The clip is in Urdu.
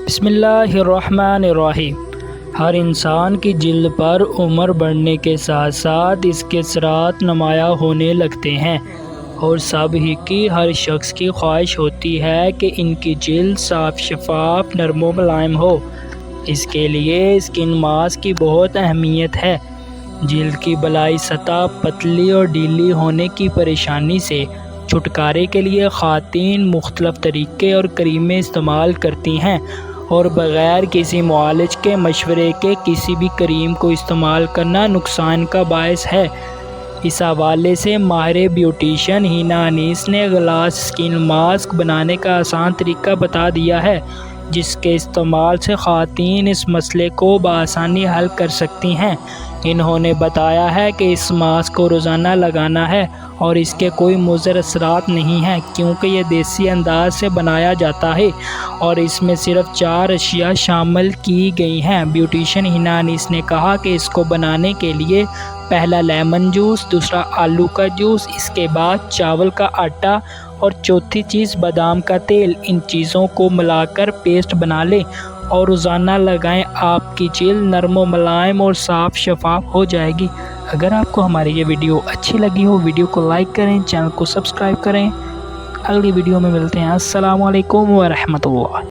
بسم اللہ الرحمن الرحیم۔ ہر انسان کی جلد پر عمر بڑھنے کے ساتھ ساتھ اس کے اثرات نمایاں ہونے لگتے ہیں، اور سب ہی کی ہر شخص کی خواہش ہوتی ہے کہ ان کی جلد صاف شفاف نرم و ملائم ہو۔ اس کے لیے اسکن ماسک کی بہت اہمیت ہے۔ جلد کی بالائی سطح پتلی اور ڈھیلی ہونے کی پریشانی سے چھٹکارے کے لیے خواتین مختلف طریقے اور کریمیں استعمال کرتی ہیں، اور بغیر کسی معالج کے مشورے کے کسی بھی کریم کو استعمال کرنا نقصان کا باعث ہے۔ اس حوالے سے ماہر بیوٹیشین ہینا انیس نے گلاس اسکن ماسک بنانے کا آسان طریقہ بتا دیا ہے، جس کے استعمال سے خواتین اس مسئلے کو بآسانی حل کر سکتی ہیں۔ انہوں نے بتایا ہے کہ اس ماسک کو روزانہ لگانا ہے اور اس کے کوئی مضر اثرات نہیں ہیں، کیونکہ یہ دیسی انداز سے بنایا جاتا ہے اور اس میں صرف 4 اشیاء شامل کی گئی ہیں۔ بیوٹیشین ہینا انیس نے کہا کہ اس کو بنانے کے لیے پہلا لیمن جوس، دوسرا آلو کا جوس، اس کے بعد چاول کا آٹا اور چوتھی چیز بادام کا تیل۔ ان چیزوں کو ملا کر پیسٹ بنا لیں اور روزانہ لگائیں۔ آپ کی جلد نرم و ملائم اور صاف شفاف ہو جائے گی۔ اگر آپ کو ہماری یہ ویڈیو اچھی لگی ہو، ویڈیو کو لائک کریں، چینل کو سبسکرائب کریں۔ اگلی ویڈیو میں ملتے ہیں۔ السلام علیکم ورحمۃ اللہ۔